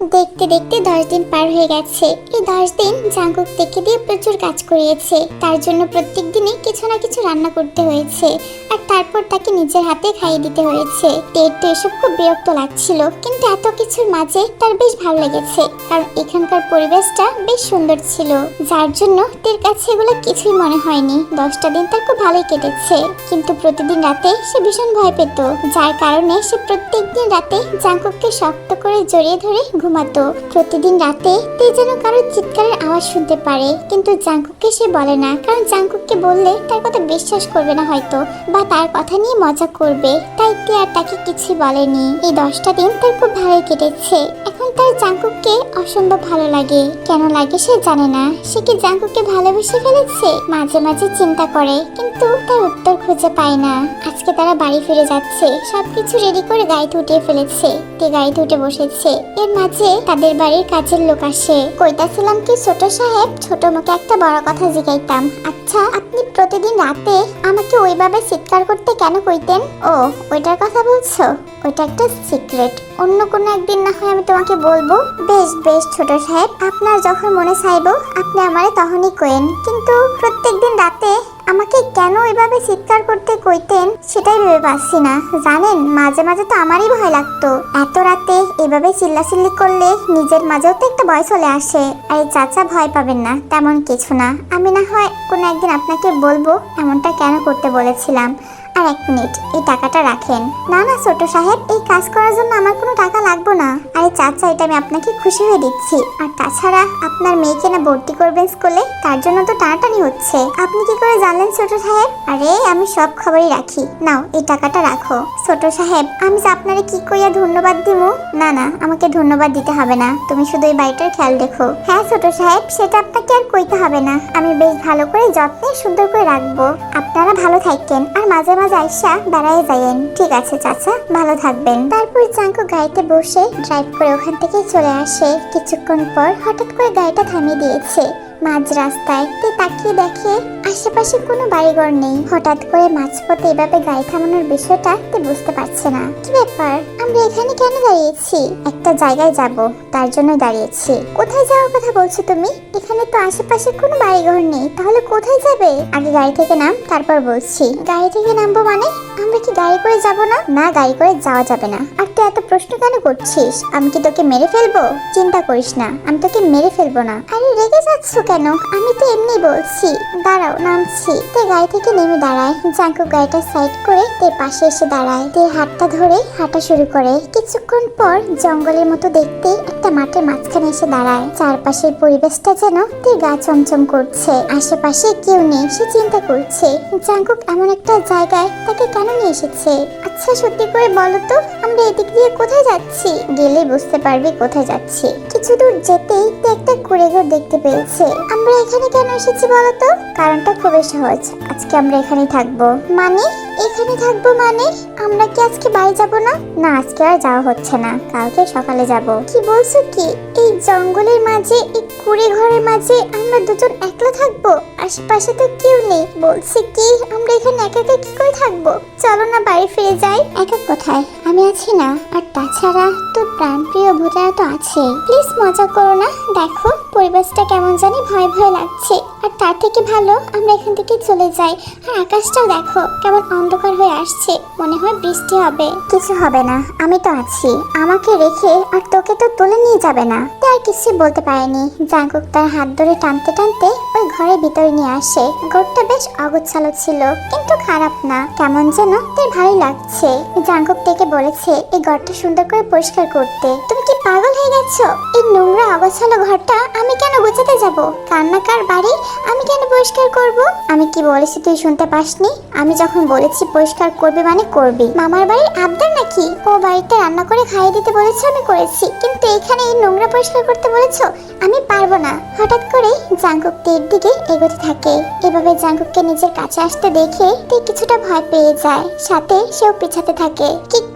দেখতে দেখতে 10 দিন পার হয়ে গেছে। এই 10 দিন জাঙ্কুক থেকে দিয়ে প্রচুর কাজ করিয়েছে। তার জন্য প্রত্যেক দিনই কিছু না কিছু রান্না করতে হয়েছে, আর তারপর তাকে নিজের হাতে খাইয়ে দিতে হয়েছে। টের তো এসব খুব বিরক্ত লাগছিল, কিন্তু এত কিছুর মাঝে তার বেশ ভালো লেগেছে, কারণ এখানকার পরিবেশটা বেশ সুন্দর ছিল, যার জন্য টের কাছে এগুলো কিছুই মনে হয়নি। 10টা দিন তার খুব ভালোই কেটেছে, কিন্তু প্রতিদিন রাতে সে ভীষণ ভয় পেত, যার কারণে সে প্রত্যেকদিন রাতে জাঙ্কুককে শক্ত করে জড়িয়ে ধরে ঘুমাতো। প্রতিদিন রাতে তে যেন কারোর চিৎকারের আওয়াজ শুনতে পারে, কিন্তু জাঙ্কুককে সে বলে না, কারণ জাঙ্কুককে বললে তার কথা বিশ্বাস করবে না হয়তো, বা তার কথা নিয়ে মজা করবে, তাই তে আর তাকে কিছু বলেনি। এই 10টা দিন তার খুব ভালোই কেটেছে। এখন তার জাঙ্কুককে অসম্ভব ভালো লাগে। কেন লাগে সে জানে না। সে কি জাঙ্কুককে ভালোবেসে ফেলেছে? মাঝে মাঝে চিন্তা করে, কিন্তু তার উত্তর খুঁজে পায় না। আজকে তারা বাড়ি ফিরে যাচ্ছে, সবকিছু রেডি করে গাড়িতে উঠে ফেলেছে। তে গাড়িতে উঠে বসেছে। এর মাঝে তাদের বাড়ির কাজের লোক আসে। কইতাছিলাম কি ছোট সাহেব, ছোট মুখে একটা বড় কথা জিগাইতাম। আচ্ছা, আপনি প্রতিদিন রাতে আমাকে ওইভাবে চিৎকার করতে কেন কইতেন? ও, ওইটার কথা বলছো? ওইটা একটা সিক্রেট, অন্য কোনো একদিন না হয় আমি তোমাকে বলবো। বেশ বেশ ছোট সাহেব, আপনার যখন মনে চাইবো আপনি আমারে তখনই কইেন, কিন্তু প্রত্যেকদিন রাতে আমাকে কেন এভাবে চিৎকার করতে কইতেন সেটাই ভেবে পাচ্ছি না। জানেন, মাঝে মাঝে তো আমারই ভয় লাগতো। এত রাতে এভাবে চিল্লাচিল্লি করলে নিজের মাঝেও তো একটা ভয় চলে আসে। আরে চাচা, ভয় পাবেন না, তেমন কিছু না। আমি না হয় কোনো একদিন আপনাকে বলবো এমনটা কেন করতে বলেছিলাম। আর 1 মিনিট, এই টাকাটা রাখেন। না না ছোট সাহেব, এই কাজ করার জন্য আমার কোনো টাকা লাগবে না। আরে চাচা, এটা আমি আপনাকে খুশি হয়ে দিচ্ছি। আর তাছাড়া আপনার মেয়েকে না ভর্তি করবেন স্কুলে, তার জন্য তো টানাটানি হচ্ছে। আপনি কি করে জানলেন ছোট সাহেব? আরে আমি সব খবরই রাখি। নাও, এই টাকাটা রাখো। ছোট সাহেব, আমি যে আপনারে কি কইয়া ধন্যবাদ দিব? না না, আমাকে ধন্যবাদ দিতে হবে না, তুমি শুধু এই বাড়িটার খেয়াল রেখো। হ্যাঁ ছোট সাহেব, সেটা আপনাকে আর কইতে হবে না, আমি বেশ ভালো করে যত্নে সুন্দর করে রাখবো। আপনারা ভালো থাকেন, আর মাঝে মাঝে আইসা বেড়ায় যাইয়েন। ঠিক আছে চাচা, ভালো থাকবেন। তারপর জাঙ্কুক গাড়িতে বসে ড্রাইভ করে ওখান থেকে চলে আসে। কিছুক্ষণ পর হঠাৎ করে গাড়িটা থামিয়ে দিয়েছে মাঝ রাস্তায়। তে তাকিয়ে দেখে আশেপাশে কোনো বাড়িঘর নেই। হঠাৎ করে মাঝপথে এভাবে গাড়ি থামানোর বিষয়টা তে বুঝতে পারছে না। কি ব্যাপার, আমরা এখানে কেন দাঁড়িয়েছি? একটা জায়গায় যাব, তার জন্য দাঁড়িয়েছি। কোথায় যাওয়ার কথা বলছো তুমি? এখানে তো আশেপাশে কোনো বাড়িঘর নেই, তাহলে কোথায় যাবে? আগে গাড়ি থেকে নাম, তারপর বলছি। গাড়ি থেকে নামবো মানে? আমরা কি গাড়ি করে যাব না? না, গাড়ি করে যাওয়া যাবে না। আর তুই এত প্রশ্ন কেন করছিস? আমি কি তোকে মেরে ফেলবো? চিন্তা করিস না, আমি তোকে মেরে ফেলবো না। আরে রেগে যাচ্ছ কেন? আমি তো এমনি বলছি। দাঁড়াও, নামছি। তে গাড়ি থেকে নেমে দাঁড়ায়। জাঙ্কুক গাড়িটা সাইড করে তে পাশে এসে দাঁড়ায়। তে হাতটা ধরে হাঁটা শুরু করে। কিছুক্ষণ পর জঙ্গলের মতো দেখতে একটা মাঠের মাঝখানে এসে দাঁড়ায়। চারপাশের পরিবেশটা যেন তে গা চমচম করছে। আশেপাশে কেউ নেই, সে চিন্তা করছে জাঙ্কুক এমন একটা জায়গায় তাকে কেন নিয়ে এসেছে। আচ্ছা সত্যি করে বলো তো, আমরা এদিক দিয়ে কোথায় যাচ্ছি? গেলে বুঝতে পারবি কোথায় যাচ্ছি। কিছু দূর যেতেই তে একটা কুড়েঘর দেখতে পেয়েছে। আমরা এখানে কেন এসেছি বলো তো? কারণটা খুবই সহজ, আজকে আমরা এখানেই থাকবো। মানে? এখানে থাকবো মানে? আমরা কি আজকে বাড়ি যাব না? না, আজকে আর যাওয়া হচ্ছে না, কালকে সকালে যাব। কি বলছো কি? এই জঙ্গলের মাঝে, এই কুড়ে ঘরের মাঝে আমরা দুজন একলা থাকবো? আশেপাশে তো কেউ নেই। বলছি কি, আমরা এখানে একা একা কি করে থাকবো? চলো না বাড়ি ফিরে যাই। একা কোথায়? আমি আছি না। আর তাছাড়া তোর প্রাণপ্রিয় ভূতেরা তো আছে। প্লিজ মজা করো না। দেখো পরিবেশটা কেমন জানি ভয় ভয় লাগছে। আর তার থেকে ভালো আমরা এখান থেকে চলে যাই। আর আকাশটাও দেখো কেমন অন্ধকার হয়ে আসছে, মনে হয় বৃষ্টি হবে। কিছু হবে না, আমি তো আছি। আমাকে রেখে আর তোকে তো তুলে নিয়ে যাবে না। তার কিছু বলতে পারেনি। জাঙ্কুক তার হাত ধরে টানতে টানতে ওই ঘরের ভিতরে নিয়ে আসে। ঘরটা বেশ অগোছালো ছিল, কিন্তু খারাপ না, কেমন যেন তার ভালোই লাগছে। জাঙ্কুক থেকে বলেছে এই ঘরটা সুন্দর করে পরিষ্কার করতে। তুমি কি পাগল হয়ে গেছো? এই নোংরা অগোছালো ঘরটা আমি কেন গোছাতে যাব? কান্নাকার বাড়ি আমি কেন পরিষ্কার করব? আমি কি বলেছি তুই শুনতে পাসনি? আমি যখন বলেছি পরিষ্কার করবে মানে করবি। মামার বাড়ির আবদার নাকি? ও বাড়িতে রান্না করে খাইয়ে দিতে বলেছে, আমি করেছি, কিন্তু এখানে এই নোংরা পরিষ্কার করতে বলেছো? আমি পারবো না। হঠাৎ করে জাঙ্কুক তীর দিকে এগোতে থাকে। এভাবে জাঙ্কুককে নিজের কাছে আসতে দেখে তে কিছুটা ভয় পেয়ে যায়, সাথে সেও পিছাতে থাকে।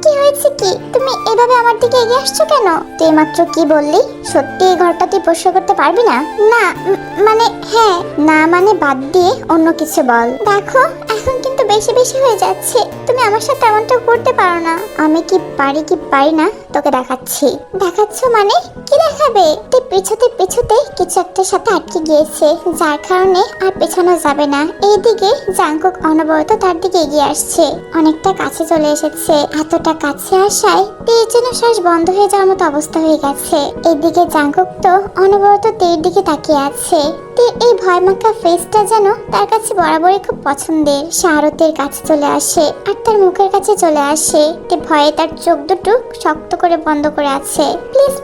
কি হয়েছে কি? তুমি এভাবে আমার দিকে এগিয়ে আসছো কেন? তুই মাত্র কি বললি? সত্যি এই ঘরটা তুই পরিষ্কার করতে পারবি না? না মানে হ্যাঁ। না মানে বাদ দিয়ে অন্য কিছু বল। দেখো এখন কিন্তু বেশি বেশি হয়ে যাচ্ছে। তুমি আমার সাথে এমনটা করতে পারো না। আমি কি পারি না তোকে দেখাচ্ছি। দেখাচ্ছ মানে? কি দেখাবে? তুই পিছুতে কিছু একটা সাথে আটকে গিয়েছে, যার কারণে আর পেছানো যাবে না। এইদিকে জাংকুক অনবরত তার দিকে এগিয়ে আসছে, অনেকটা কাছে চলে এসেছে। এতটা কাছে আসায় তের যেন শ্বাস বন্ধ হয়ে যাওয়ার মতো অবস্থা হয়ে গেছে। এদিকে জাংকুক তো অনবরত তের দিকে তাকিয়ে আছে। তের এই ভয়মাখা ফেসটা যেন তার কাছে বরাবরই খুব পছন্দের। শাহরতের কাছে চলে আসে আর তার মুখের কাছে চলে আসে। তে ভয়ে তার চোখ দুটো শক্ত করে বন্ধ করে আছে। প্লিজ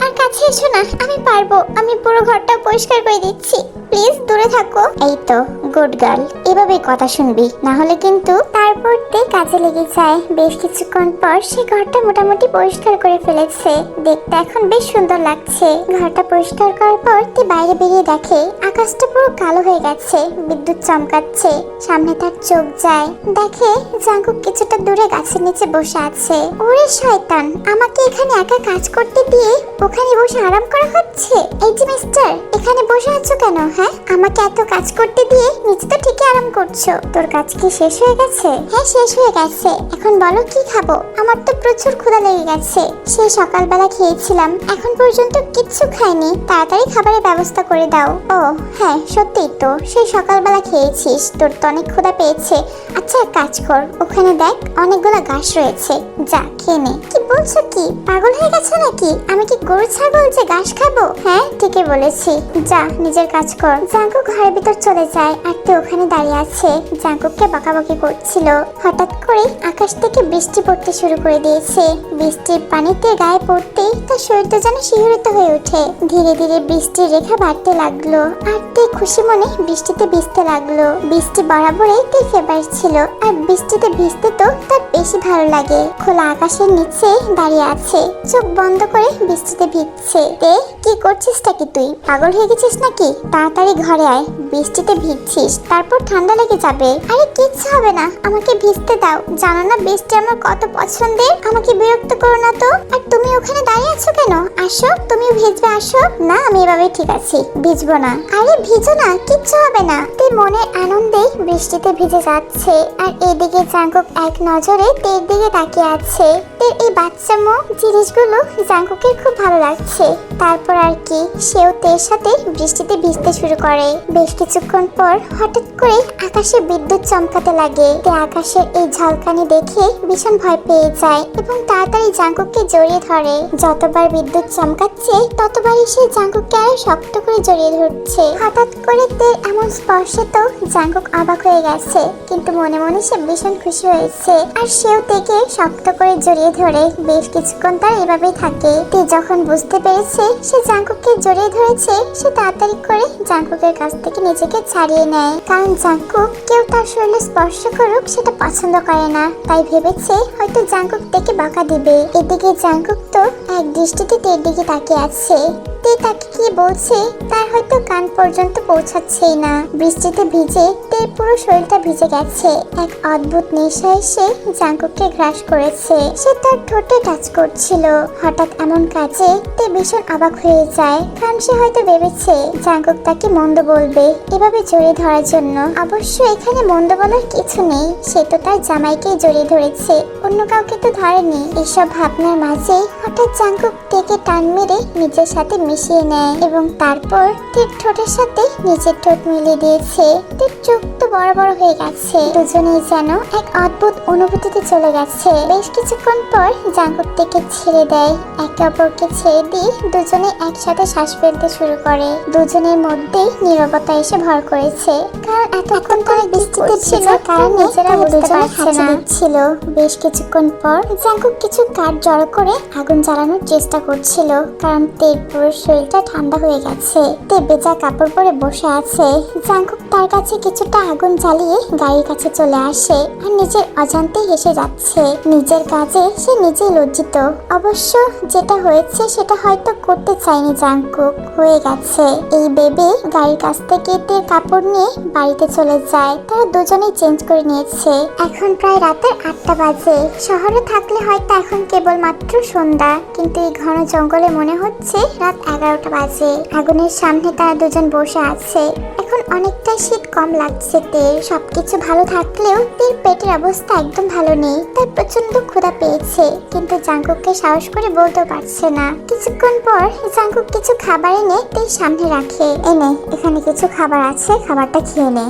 আর কাছে এসো না, আমি পারবো। আমি পুরো ঘরটা পরিষ্কার করে দিচ্ছি, প্লিজ দূরে থাকো। এই তো গুড গার্ল, এভাবেই কথা শুনবি, না হলে কিন্তু। তারপর তে কাজে লেগে যায়। বেশ কিছুক্ষণ পর সে ঘরটা মোটামুটি পরিষ্কার করে ফেলেছে। দেখতে এখন বেশ সুন্দর লাগছে। ঘরটা পরিষ্কার করার পর তে বাইরে বেরিয়ে দেখে আকাশটা পুরো কালো হয়ে গেছে, বিদ্যুৎ চমকাচ্ছে। সামনে তার চোখ যায়, দেখে জাংকুক কিছুটা দূরে গাছের নিচে বসে আছে। ওরে শয়তান, আমাকে এখানে একা কাজ করতে দিয়ে ওখানে বসে আরাম করা হচ্ছে। এই যে মিস্টার, এখানে বসে আছো কেন? হ্যাঁ, আমাকে এত কাজ করতে দিয়ে নিচে তো ঠিকই আরাম করছো। তোর কাজ কি শেষ হয়ে গেছে? হ্যাঁ, শেষ হয়ে গেছে। এখন বলো কি খাবো? আমার তো প্রচুর ক্ষুধা লেগে গেছে। সে সকালবেলা খেয়েছিলাম, এখন পর্যন্ত কিচ্ছু খাইনি। তাড়াতাড়ি খাবারের ব্যবস্থা করে দাও। ও হ্যাঁ, সত্যিই তো, সেই সকালবেলা খেয়েছিস, তোর তো অনেক ক্ষুধা পেয়েছে। আচ্ছা এক কাজ কর, ওখানে দেখ অনেকগুলো ঘাস রয়েছে, যা খেয়ে নে। কি বলছো? কি পাগল হয়ে গেছো নাকি? আমি কি গরু ছাগল যে ঘাস খাবো? হ্যাঁ ঠিকই বলেছি, যা নিজের কাজ কর। জাংকুক ঘরের ভিতর চলে যায় আর তে ওখানে দাঁড়িয়ে আছে, জাংকুককে বকাবকি করছিল। হঠাৎ করে আকাশ থেকে বৃষ্টি পড়তে শুরু করে দিয়েছে। বৃষ্টির পানিতে গায়ে পড়তেই তার শরীরটা যেন শিহরিত হয়ে ওঠে। ধীরে ধীরে বৃষ্টির রেখা বাড়তে লাগলো আর তে খুশি মনে বৃষ্টিতে ভিজতে লাগলো। বৃষ্টি বরাবরই তে ফেভারিট ছিল আর বৃষ্টিতে ভিজতে তো তার বেশি ভালো লাগে। খোলা আকাশের নিচে দাঁড়িয়ে আছে, চোখ বন্ধ করে বৃষ্টিতে ভিজছে। তে কি করছিসটা কি? তুই পাগল হয়ে গেছিস নাকি? তাড়াতাড়ি ঘরে আয়, বৃষ্টিতে ভিজছিস, তারপর ঠান্ডা লেগে যাবে। আরে কিচ্ছু হবে না, আমাকে ভিজতে দাও। জানো না বৃষ্টি আমার কত পছন্দের। আমাকে বিরক্ত করো না তো। আর তুমি ওখানে দাঁড়িয়ে আছো কেন? আসো, তুমিও ভিজবে, আসো। না, আমি এভাবে ঠিক আছি, ভিজবো না। আরে ভিজো না, কিচ্ছু হবে না। তে মনের আনন্দে বৃষ্টিতে ভিজে যাচ্ছে আর এদিকে জাংকুক এক নজরে তের দিকে তাকিয়ে আছে। তের এই বাচ্চামো জিনিসগুলো জাংকুকের খুব ভালো লাগছে। তারপর আর কি, সেও তের সাথে বৃষ্টিতে ভিজতে শুরু করে। বেশ কিছুক্ষণ পর হঠাৎ করে আকাশে বিদ্যুৎ চমকাতে লাগে। তে আকাশের এই ঝলকানি দেখে ভীষণ ভয় পেয়ে যায় এবং তাড়াতাড়ি জাংকুককে জড়িয়ে ধরে। যতবার বিদ্যুৎ চমকাচ্ছে ততবারই সে জাংকুককে আরো শক্ত করে জড়িয়ে ধরছে। হঠাৎ করে তের এমন স্পর্শে তো জাংকুক অবাক হয়ে গেছে, কিন্তু মনে মনে সে ভীষণ খুশি হয়েছে আর সেও তেকে শক্ত করে জড়িয়ে ধরে বেশ কিছুক্ষণ তার এভাবেই থাকে। তে যখন বুঝতে পেরেছে সে জাংকুককে জড়িয়ে ধরেছে, সে তাড়াতাড়ি করে জাংকুকের কাছ থেকে নিজেকে ছাড়িয়ে নেয়, কারণ জাংকুক কেউ তার শরীরে স্পর্শ করুক সেটা পছন্দ করে না। তাই ভেবেছে হয়তো জাংকুক তেকে বকা দিবে। এদিকে জাংকুক তো এক দৃষ্টিতে তের দিকে তাকিয়ে আছে। তে তাকে কি বলছে তার হয়তো কান পর্যন্ত পৌঁছাচ্ছেই না। বৃষ্টিতে ভিজে তে পুরো শরীরটা ভিজে গেছে। এক অদ্ভুত নেশা এসে জাংকুককে গ্রাস করেছে। সে তার ঠোঁটে টাচ করছিল। হঠাৎ এমন কাজে তে ভীষণ অবাক হয়ে যায়, কারণ সে হয়তো ভেবেছে জাংকুক তাকে মন্দ বলবে এভাবে জড়িয়ে ধরার জন্য। অবশ্য এখানে মন্দ বলার কিছু নেই, সে তো তার জামাইকেই জড়িয়ে ধরেছে, অন্য কাউকে তো ধরেনি। এসব ভাবনার মাঝে হঠাৎ জাংকুক তেকে টান মেরে নিজের সাথে মিশিয়ে নেয় এবং তারপর তের ঠোঁটের সাথে নিজের ঠোঁট মিলিয়ে দিয়েছে। তের চোখ তো বড় বড় হয়ে গেছে। দুজনেই যেন এক অদ্ভুত অনুভূতিতে চলে গেছে। বেশ কিছুক্ষণ পর জাংকুক তেকে ছেড়ে দেয়। একে অপরকে ছেড়ে দিয়ে দুজনে একসাথে শ্বাস ফেলতে শুরু করে। দুজনের মধ্যেই নীরবতা এসে ভর করেছে, কারণ এতক্ষণ ধরে বৃষ্টিতে ভেজার কারণে নিজেরা বুঝতে পারছে না ছিল। বেশ কিছুক্ষণ পর জাংকুক কিছু কাঠ জড়ো করে আগুন জ্বালানোর চেষ্টা করছিল, কারণ তের পুরো শরীরটা ঠান্ডা হয়ে গেছে। তে ভেজা কাপড় পরে বসে আছে। জাংকুক তার কাছে কিছুটা আগুন জ্বালিয়ে গাড়ির কাছে চলে আসে আর নিজের অজান্তে হেসে যাচ্ছে। নিজের কাজে সে নিজেই লজ্জিত। অবশ্য যেটা হয়েছে সেটা হয়তো করতে চায়নি জাংকুক, হয়ে গেছে এই ভেবে গাড়ির কাছ থেকে তের কাপড় নিয়ে বাড়িতে চলে যায়। তারা দুজনেই চেঞ্জ করে নিয়েছে। এখন প্রায় রাতের 8টা বাজে। শহরে থাকলে হয়তো এখন কেবল মাত্র সন্ধ্যা, কিন্তু এই ঘন জঙ্গলে মনে হচ্ছে রাত 11টা বাজে। আগুনের সামনে তারা দুজন বসে আছে। এখন এখন অনেকটা শীত কম লাগছে তের। সবকিছু ভালো থাকলেও তের পেটের অবস্থা একদম ভালো নেই। তার প্রচন্ড ক্ষুধা পেয়েছে, কিন্তু জাঙ্কুককে সাহস করে বলতে পারছে না। কিছুক্ষণ পর জাঙ্কুক কিছু খাবার এনে তের সামনে রাখে। এনে, এখানে কিছু খাবার আছে, খাবারটা খেয়ে নে।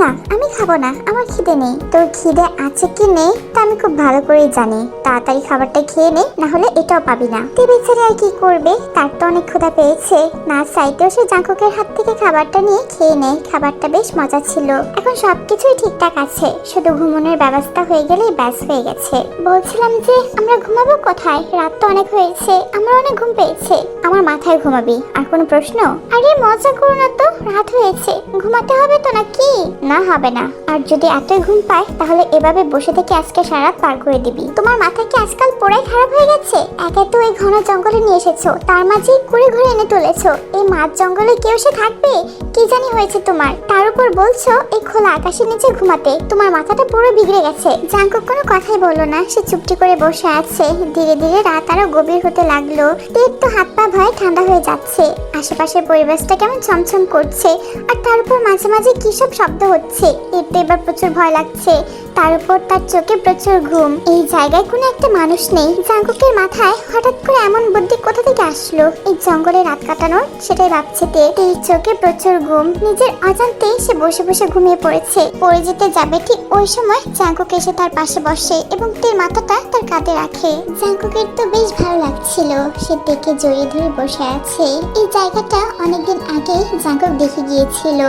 না, আমি খাবো না, আমার খিদে নেই। তোর খিদে আছে কি নেই তা আমি খুব ভালো করেই জানি। তাড়াতাড়ি খাবারটা খেয়ে নে, না হলে এটাও পাবি না। তুই বেচারি আর কি করবে, তার তো অনেক ক্ষুধা পেয়েছে। না চাইতেও সে জাঙ্কুকের হাত থেকে খাবারটা নিয়ে খেয়ে নেয়। খাবারটা বেশ মজা ছিল। এখন সবকিছুই ঠিকঠাক আছে, শুধু ঘুমানোর ব্যবস্থা হয়ে গেলেই ব্যাস হয়ে গেছে। বলছিলাম যে আমরা ঘুমাবো কোথায়? রাত তো অনেক হয়েছে, আমার অনেক ঘুম পেয়েছে। আমার মাথায় ঘুমাবি, আর কোনো প্রশ্ন? আরে মজা করো না তো, রাত হয়েছে, ঘুমাতে হবে তো নাকি? না হবে না, আর যদি এতই ঘুম পায় তাহলে এভাবে বসে থেকে আজকে সারা রাত পার করে দিবি। তোমার মাথা কি আজকাল পুরাই খারাপ হয়ে গেছে? একে তো এই ঘন জঙ্গলে নিয়ে এসেছো, তার মাঝে কুড়ে ঘুরে এনে তুলেছো। এই মাঝ জঙ্গলে কেউ সে থাকবে? কি জানি হয়েছে তোমার, তার উপর বলছো এই খোলা আকাশের নিচে ঘুমাতে। তোমার মাথাটা পুরো বিগড়ে গেছে। জাঙ্কুক কোনো কথাই বললো না, সে চুপটি করে বসে আছে। ধীরে ধীরে রাত আরো গভীর হতে লাগলো। তের তো হাত পা ভয়ে ঠান্ডা হয়ে যাচ্ছে। আশেপাশের পরিবেশটা কেমন ছমছম করছে, আর তার উপর মাঝে মাঝে কি সব শব্দ হচ্ছে। এর তো এবার প্রচুর ভয় লাগছে। তার উপর তার চোখে প্রচুর ঘুম। এই জায়গায় কোনো একটা মানুষ নেই। জাঙ্কুকের মাথায় হঠাৎ করে এমন বুদ্ধি কোথা থেকে আসলো এই জঙ্গলে রাত কাটানোর, সেটাই ভাবছে তে। তের চোখে প্রচুর ঘুম। নিজের অজান্তে সে বসে বসে ঘুমিয়ে পড়েছে। পড়ে যেতে যাবে ঠিক ওই সময় জাঙ্কুক এসে তার পাশে বসে এবং তের মাথাটা তার কাঁধে রাখে। জাঙ্কুকের তো বেশ ভালো লাগছিল, সে তেকে জড়িয়ে ধরে বসে আছে। এই জায়গাটা অনেকদিন আগে জাঙ্কুক দেখে গিয়েছিল।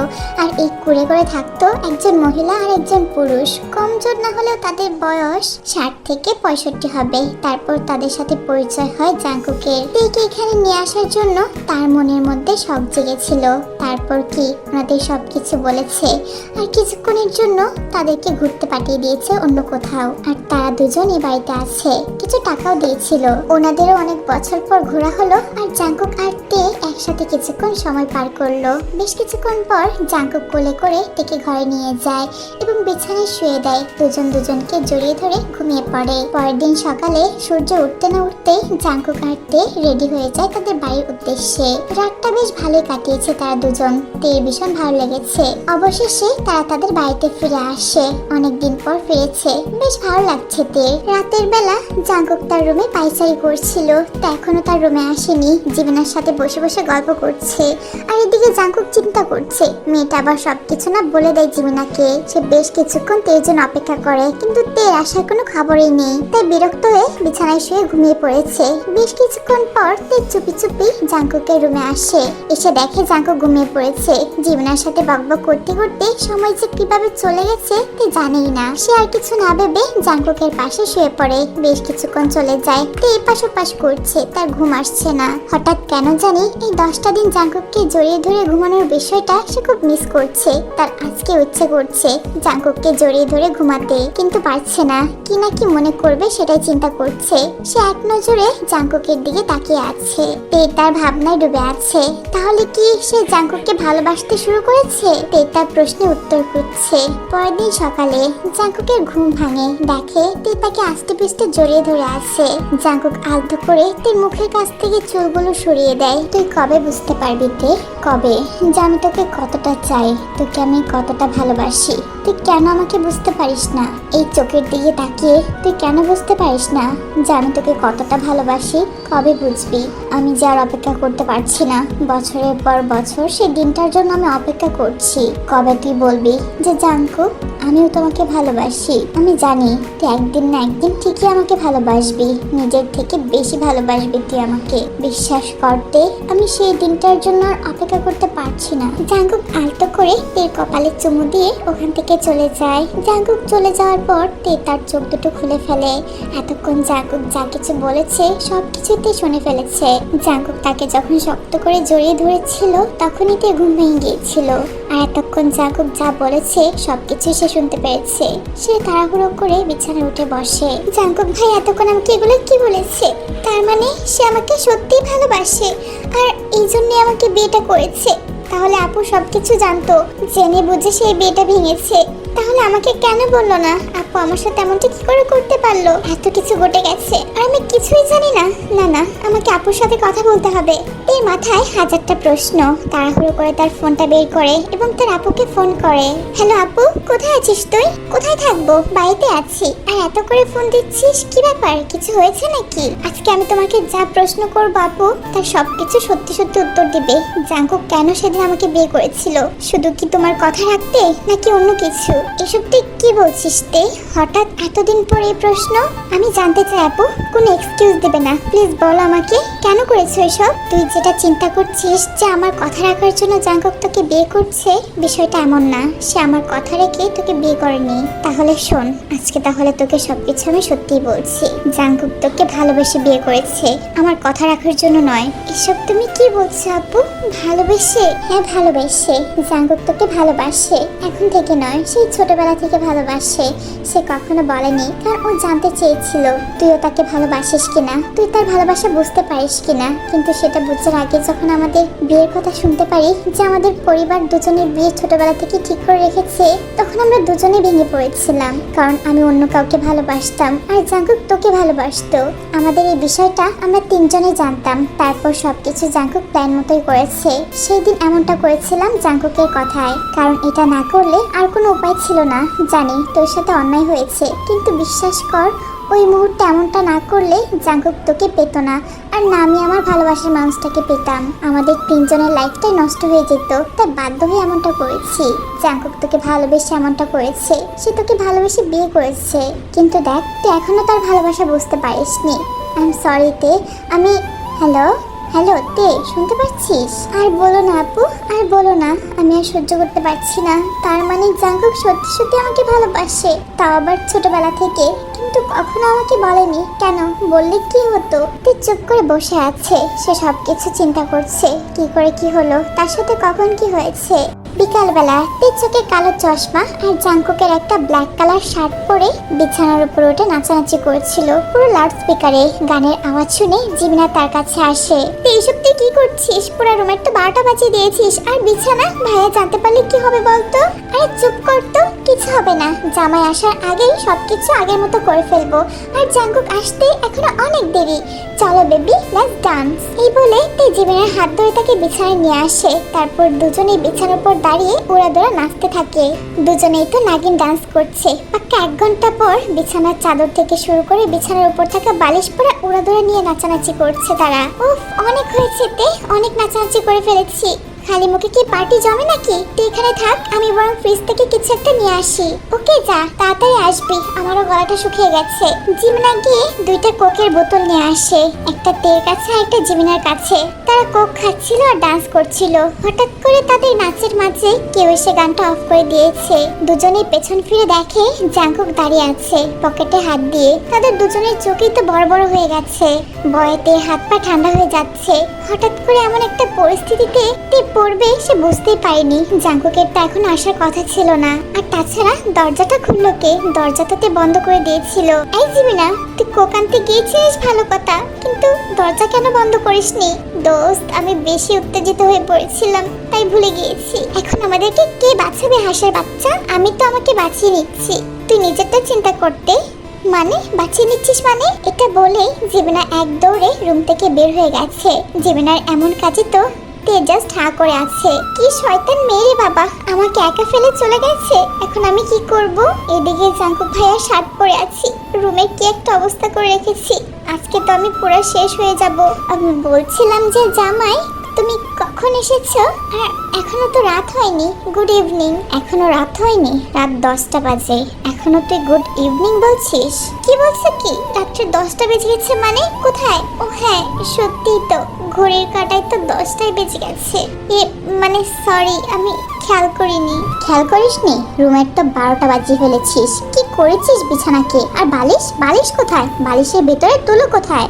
আর এই কুড়ে করে থাকতো একজন মহিলা আর একজন পুরুষ। কম জোর না হলেও তাদের বয়স 60 থেকে 65 হবে। তারপর তাদের সাথে পরিচয় হয় জাঙ্কুকের। তেকে এখানে নিয়ে আসার জন্য তার মনের মধ্যে শখ জেগেছিল। তারপর কি ওনাদের সবকিছু বলেছে, আর কিছুক্ষণের জন্য তাদেরকে ঘুরতে পাঠিয়ে দিয়েছে অন্য কোথাও। আর তারা দুজন এই বাড়িতে আছে, কিছু টাকাও দিয়েছিল। ওনাদেরও অনেক বছর পর ঘোরা হলো, আর জাঙ্কুক আর তে একসাথে কিছুক্ষণ সময় পার করলো। বেশ কিছুক্ষণ পর জাঙ্কুক কোলে করে তেকে ঘরে নিয়ে যায় এবং বিছানায় শুয়ে দেয়। দুজন দুজনকে জড়িয়ে ধরে ঘুমিয়ে পড়ে। পরের দিন সকালে সূর্য উঠতে না উঠতেই জাঙ্কুক আর তে রেডি হয়ে যায় তাদের বাড়ির উদ্দেশ্যে। রাতটা বেশ ভালোই কাটিয়েছে তারা দুজন। তের ভীষণ ভালো লেগেছে। অবশেষে তারা তাদের বাড়িতে ফিরে আসে। অনেকদিন পর ফিরেছে, বেশ ভালো লাগছে তের। রাতের বেলা জাঙ্কুক তার রুমে পায়চারি করছিল। তা এখনো তার রুমে আসেনি। জীবনের সাথে বসে বসে গল্প করছে। আর এদিকে জাঙ্কুক চিন্তা করছে, মেয়েটা আবার সবকিছু না বলে দেয় জিমিনাকে। সে বেশ কিছুক্ষণ তের জন্য অপেক্ষা করে, কিন্তু তের আসার কোনো খবরই নেই। তাই বিরক্ত হয়ে বিছানায় শুয়ে ঘুমিয়ে পড়েছে। বেশ কিছুক্ষণ পর তের চুপি চুপি জাঙ্কুকের রুমে আসে। এসে দেখে জাঙ্কুক ঘুমিয়ে পড়েছে। জিমিনার সাথে বকবক করতে করতে সময় যে কিভাবে চলে গেছে তে জানেই না। সে আর কিছু না ভেবে জাঙ্কুকের পাশে শুয়ে পড়ে। বেশ কিছুক্ষণ চলে যায়। তে এপাশ ওপাশ করছে, তার ঘুম আসছে না। হঠাৎ কেন জানি এই 10টা দিন জাঙ্কুককে জড়িয়ে ধরে ঘুমানোর বিষয়টা সে খুব মিস করছে। তার আজকে ইচ্ছে করছে জাঙ্কুককে জড়িয়ে ধরে ঘুমাতে, কিন্তু পারছে না। কি না কি মনে করবে সেটাই চিন্তা করছে। সে এক নজরে জাঙ্কুকের দিকে তাকিয়ে আছে। তে তার ভাবনায় ডুবে আছে। তাহলে কি সে জাঙ্কুককে ভালোবাসতে শুরু করেছে? তে তার প্রশ্নে উত্তর খুঁজছে। পরের দিন সকালে জাঙ্কুকের ঘুম ভাঙে। দেখে তে তাকে আস্তে পিস্তে জড়িয়ে ধরে আছে। জাঙ্কুক আলতো করে তের মুখের কাছ থেকে চুলগুলো সরিয়ে দেয়। তুই কবে বুঝতে পারবি তে, কবে যে আমি তোকে কতটা চাই, তোকে আমি কতটা ভালোবাসি? তুই কেন আমাকে বুঝতে পারিস না? এই চোখের দিকে তাকিয়ে তুই কেন বুঝতে পারিস না যে আমি তোকে কতটা ভালোবাসি? কবে বুঝবি? আমি যে আর অপেক্ষা করতে পারছি না। বছরের পর বছর সেই দিনটার জন্য আমি অপেক্ষা করছি। কবে তুই বলবি যে জাঙ্কুক আমিও তোমাকে ভালোবাসি? আমি জানি তুই একদিন না একদিন ঠিকই আমাকে ভালোবাসবি, নিজের থেকে বেশি ভালোবাসবি তুই আমাকে। বিশ্বাস করতে আমি সেই দিনটার জন্য আর অপেক্ষা করতে পারছি না। জাঙ্কুক আলতো করে তের কপালে চুমু দিয়ে ওখান থেকে চলে যায়। জাঙ্কুক চলে যাওয়ার পর তে তার চোখ দুটো খুলে ফেলে। এতক্ষণ জাঙ্কুক যা কিছু বলেছে সবকিছুতে শুনে ফেলেছে। জাঙ্কুক তাকে যখন শক্ত করে জড়িয়ে ধরেছিল তখনই তে ঘুম ভেঙে গিয়েছিল। আর এতক্ষণ জাঙ্কুক যা বলেছে সবকিছু সে শুনতে পেরেছে। সে তাড়াহুড়ো করে বিছানায় উঠে বসে। জাঙ্কুক ভাই এতক্ষণ আমাকে এগুলো কি বলেছে? তার মানে সে আমাকে সত্যিই ভালোবাসে, আর এই জন্যই আমাকে বিয়েটা করেছে। তাহলে আপু সবকিছু জানতো, জেনে বুঝে সেই বিয়েটা ভেঙেছে। তাহলে আমাকে কেন বললো না? আপু আমার সাথে এমনটা কি করে করতে পারলো? এত কিছু ঘটে গেছে আর আমি কিছুই জানি না। না না, আমাকে আপুর সাথে কথা বলতে হবে। এই মাথায় হাজারটা প্রশ্ন। তাড়াহুড়ো করে তার ফোনটা বের করে এবং তার আপুকে ফোন করে। হ্যালো আপু, কোথায় আছিস তুই? কোথায় থাকবো, বাড়িতে আছি। আর এত করে ফোন দিচ্ছিস, কি ব্যাপার? কিছু হয়েছে নাকি? আজকে আমি তোমাকে যা প্রশ্ন করবো আপু, তার সবকিছু সত্যি সত্যি উত্তর দিবে। জাঙ্কুক কেন সেদিন আমাকে বিয়ে করেছিল? শুধু কি তোমার কথা রাখতে নাকি অন্য কিছু? এসব তুই কি বলছিস তে? হঠাৎ এতদিন পরে এই প্রশ্ন? আমি জানতে চাই আপু, কোনো এক্সকিউজ দেবে না, প্লিজ বলো আমাকে কেন করেছো এসব? তুই যেটা চিন্তা করছিস যে আমার কথা রাখার জন্য জাঙ্কুক তোকে বিয়ে করছে, বিষয়টা এমন না। সে আমার কথা রেখে তোকে বিয়ে করেনি। তাহলে শোন, আজকে তাহলে তোকে সবকিছু আমি সত্যিই বলছি। জাঙ্কুক তোকে ভালোবেসে বিয়ে করেছে, আমার কথা রাখার জন্য নয়। এসব তুমি কি বলছো আপু? ভালোবেসে? হ্যাঁ ভালোবেসে। জাঙ্কুক তোকে ভালোবাসে, এখন থেকে নয়, সেই ছোটবেলা থেকে ভালোবাসে। সে কখনো বলেনি, কারণ ও জানতে চেয়েছিল তুইও তাকে ভালোবাসিস কিনা, তুই তার ভালোবাসা বুঝতে পারিস কিনা। কিন্তু সেটা বুঝার আগে যখন আমাদের বিয়ের কথা শুনতে পারি যে আমাদের পরিবার দুজনের বিয়ে ছোটবেলা থেকে ঠিক করে রেখেছে, তখন আমরা দুজনে ভেঙে পড়েছিলাম। কারণ আমি অন্য কাউকে ভালোবাসতাম আর জাঙ্কুক তোকে ভালোবাসতো। আমাদের এই বিষয়টা আমরা তিনজনে জানতাম। তারপর সবকিছু জাঙ্কুক প্ল্যান মতোই করেছে। সেই দিন এমনটা করেছিলাম জাঙ্কুকের কথায়, কারণ এটা না করলে আর কোনো উপায় ছিল না। জানি তোর সাথে অন্যায় হয়েছে, কিন্তু বিশ্বাস কর, ওই মুহূর্তে এমনটা না করলে জাঙ্কুক তোকে পেত না, আর না আমি আমার ভালোবাসার মানুষটাকে পেতাম। আমাদের তিনজনের লাইফটাই নষ্ট হয়ে যেত। তাই বাধ্য হয়ে এমনটা করেছি। জাঙ্কুক তোকে ভালোবেসে এমনটা করেছে, সে তোকে ভালোবেসে বিয়ে করেছে। কিন্তু দেখ, তুই এখনো তার ভালোবাসা বুঝতে পারিসনি। আই এম সরি তে। আমি হ্যালো হ্যালো তে, শুনতে পাচ্ছিস? আর বলো না আপু, আর বলো না, আমি আর সহ্য করতে পারছি না। তার মানে জাঙ্কুক সত্যি সত্যি আমাকে ভালোবাসে, তাও আবার ছোটবেলা থেকে। কিন্তু কখনো আমাকে বলেনি। কেন? বললে কি হতো? তুই চুপ করে বসে আছে, সে সবকিছু চিন্তা করছে। কি করে কি হলো, তার সাথে কখন কি হয়েছে। বিকালবেলা তে চোখে কালো চশমা আর জাঙ্কুকের একটা ব্ল্যাক কালার শার্ট পরে বিছানার উপর উঠে নাচানাচি করছিল। পুরো লাউড স্পিকারে গানের আওয়াজ শুনে জিমিনা তার কাছে আসে। এইসব তুই কি করছিস? পুরো রুমের তো 12টা বাজিয়ে দিয়েছিস, আর বিছানা? ভাইয়া জানতে পারলে কি হবে বলতো? আরে চুপ কর তো, কিছু হবে না। জামাই আসার আগেই সবকিছু আগের মতো করে ফেলবো। আর জাঙ্কুক আসতে এখনো অনেক দেরি। চলো বেবি, লেটস ডান্স। এই বলে তে জিমিনার হাত ধরে তাকে বিছানায় নিয়ে আসে। তারপর দুজনেই বিছানার উপর দাঁড়িয়ে উড়াদোড়া নাচতে থাকে। দুজনেই তো নাগিন ডান্স করছে। পাক্কা 1 ঘন্টা পর বিছানার চাদর থেকে শুরু করে বিছানার উপর থাকা বালিশ পরে উড়াদোড়া নিয়ে নাচানাচি করছে তারা। উফ, অনেক হয়েছে তে, অনেক নাচানাচি করে ফেলেছি। খালি মুখে কি পার্টি জমে নাকি? তুই এখানে থাক, আমি বরং ফ্রিজ থেকে কিছু একটা নিয়ে আসি। ওকে যা, তাড়াতাড়ি আসবি, আমারও গলাটা শুকিয়ে গেছে। জিমিনা গিয়ে 2টা কোকের বোতল নিয়ে আসে, একটা তের কাছে আর একটা জিমিনার কাছে। তারা কোক খাচ্ছিল আর ডান্স করছিল। হঠাৎ করে তাদের নাচের মাঝে কেউ এসে গানটা অফ করে দিয়েছে। দুজনেই পেছন ফিরে দেখে জাঙ্কুক দাঁড়িয়ে আছে পকেটে হাত দিয়ে। তাদের দুজনের চোখই তো বড় বড় হয়ে গেছে, ভয়েতে হাত পা ঠান্ডা হয়ে যাচ্ছে। হঠাৎ করে এমন একটা পরিস্থিতিতে পড়বে সে বুঝতেই পারেনি। জাঙ্কুকের তো এখন আসার কথা ছিল না। আর তাছাড়া দরজাটা খুললো কে? দরজাটা তে বন্ধ করে দিয়েছিল। এই জিমিনা, তুই কোক আনতে গিয়েছিস ভালো কথা, কিন্তু দরজা কেন বন্ধ করিসনি? দোস্ত, আমি বেশি উত্তেজিত হয়ে পড়েছিলাম, তাই ভুলে গিয়েছি। এখন আমাদেরকে কে বাঁচাবে হাঁসের বাচ্চা? আমি তো আমাকে বাঁচিয়ে নিচ্ছি, তুই নিজেরটা চিন্তা করতে। মানে বাঁচিয়ে নিচ্ছিস মানে? এটা বলেই জিমিনা এক দৌড়ে রুম থেকে বের হয়ে গেছে। জিমিনার এমন কাজে তো তে জাস্ট হা করে আছে। কি শয়তান মেয়ে রে বাবা, আমাকে একা ফেলে চলে গেছে। এখন আমি কি করব? এদিকে জাঙ্কুক ভাইয়ার শার্ট পরে আছি, রুমে কি একটা অবস্থা করে রেখেছি। আজকে তো আমি পুরো শেষ হয়ে যাব। আমি বলছিলাম যে জামাই, তুমি কখন এসেছো? আর এখনো তো রাত হয়নি। Good evening. এখনো রাত হয়নি, রাত 10টা বাজে, এখনো তুই গুড ইভিনিং বলছিস? কি বলছো কি? রাত্রে 10টা বেজে গেছে মানে? কোথায়? ও হ্যাঁ, সত্যিই তো, ঘড়ির কাঁটায় তো 10টাই বেজে গেছে। মানে সরি, আমি খেয়াল করিনি। খেয়াল করিসনি? রুমের তো 12টা বাজিয়ে ফেলেছিস। কি করেছিস বিছানাকে? আর বালিশ? বালিশ কোথায়? বালিশের ভেতরে তুলো কোথায়?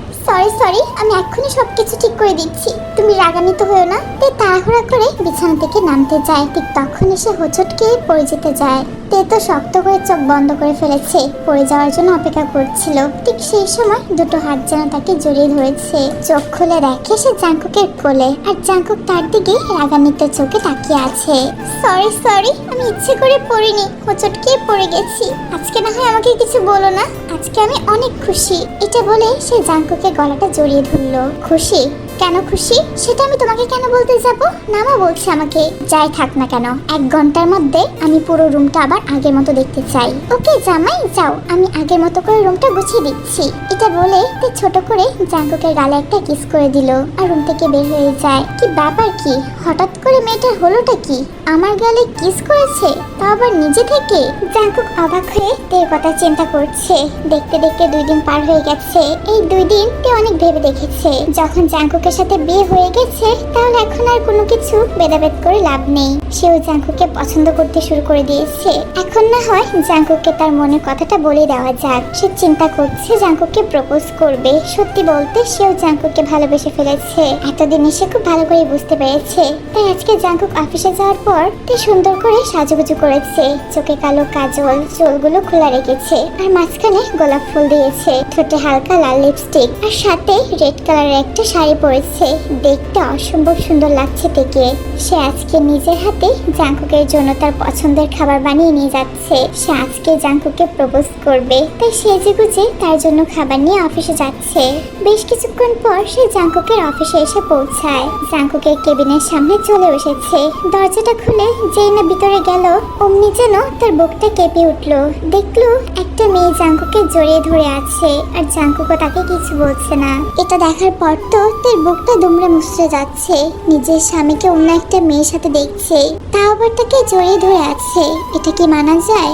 সরি, আমি এক্ষুনি সবকিছু ঠিক করে দিচ্ছি, তুমি রাগান্বিত হয়েও না। তে তাড়াহুড়া করে বিছানা থেকে নামতে যায়, ঠিক তখন এসে হোঁচট খেয়ে পড়ে যেতে যায়। তে তো শক্ত করে চোখ বন্ধ করে ফেলেছে, পড়ে যাওয়ার জন্য অপেক্ষা করছিল। ঠিক সেই সময় দুটো হাত যেন তাকে জড়িয়ে ধরেছে। চোখ খুলে দেখে সে জাঙ্কুকের কোলে, আর জাঙ্কুক তার দিকে রাগান্বিত চোখে তাকিয়ে আছে। সরি সরি, আমি ইচ্ছে করে পড়িনি, হোঁচট খেয়ে পড়ে গেছি। আজকে না হয় আমাকে কিছু বলো না, আজকে আমি অনেক খুশি। এটা বলে সে জাঙ্কুকের গলাটা জড়িয়ে ধরলো। খুশি? কেন খুশি সেটা আমি তোমাকে কেন বলতে যাব? নামা বলছে আমাকে। যাই থাক না কেন, 1 ঘন্টার মধ্যে আমি পুরো রুমটা আবার আগের মতো দেখতে চাই। ওকে জামাই, যাও, আমি আগের মতো করে রুমটা গুছিয়ে দিচ্ছি। এটা বলে তে ছোট করে জাঙ্কুকের গালে একটা কিস করে দিল আর রুম থেকে বের হয়ে যায়। কি ব্যাপার, কি হঠাৎ করে মেয়েটার হলোটা কি? আমার গালে কিস করেছে, তা আবার নিজে থেকে? জাঙ্কুক অবাক হয়ে তের কথা চিন্তা করছে। দেখতে দেখতে 2 দিন পার হয়ে গেছে। এই 2 দিন তে অনেক ভেবে দেখেছে, যখন জাঙ্কুকের সাথে বিয়ে হয়ে গেছে তাহলে এখন আর কোনো কিছু ভেদাভেদ করে লাভ নেই। সেও জাঙ্কুকে পছন্দ করতে শুরু করে দিয়েছে। এখন না হয় জাঙ্কুককে তার মনের কথাটা বলে দেওয়া যাক। সে চিন্তা করছে জাঙ্কুককে প্রপোজ করবে। সত্যি বলতে সেও জাঙ্কুককে ভালোবেসে ফেলেছে। এতদিনে সে খুব ভালো করে বুঝতে পেরেছে। তাই আজকে জাঙ্কুক অফিসে যাওয়ার পর তে সুন্দর করে সাজুগুজু করেছে। চোখে কালো কাজল, চুলগুলো খোলা রেখেছে আর মাঝখানে গোলাপ ফুল দিয়েছে। ঠোঁটে হালকা লাল লিপস্টিক আর সাথে রেড কালারের একটা শাড়ি পরেছে। দেখতে অসম্ভব সুন্দর লাগছে তেকে। সে আজকে নিজের হাতে জাঙ্কুকের জন্য তার পছন্দের খাবার বানিয়ে নিয়ে যাচ্ছে। সে আজকে জাঙ্কুকে প্রপোজ করবে, তাই সেজেগুজে তার জন্য খাবার নিয়ে অফিসে যাচ্ছে। বেশ কিছুক্ষণ পর সে জাঙ্কুকের অফিসে এসে পৌঁছায়। জাঙ্কুকের কেবিনের সামনে চলে এসেছে। দরজাটা খুলে যেই না ভিতরে গেল, অমনি যেন তার বুকটা কেঁপে উঠলো। দেখলো একটা মেয়ে জাঙ্কুকে জড়িয়ে ধরে আছে আর জাঙ্কুকও তাকে কিছু বলছে না। এটা দেখার পর তো তার বুকটা দুমড়ে মুচড়ে যাচ্ছে। নিজের স্বামীকে অন্য একটা মেয়ের সাথে দেখছে, তা আবার তাকে জড়িয়ে ধরে আছে। এটা কি মানা যায়?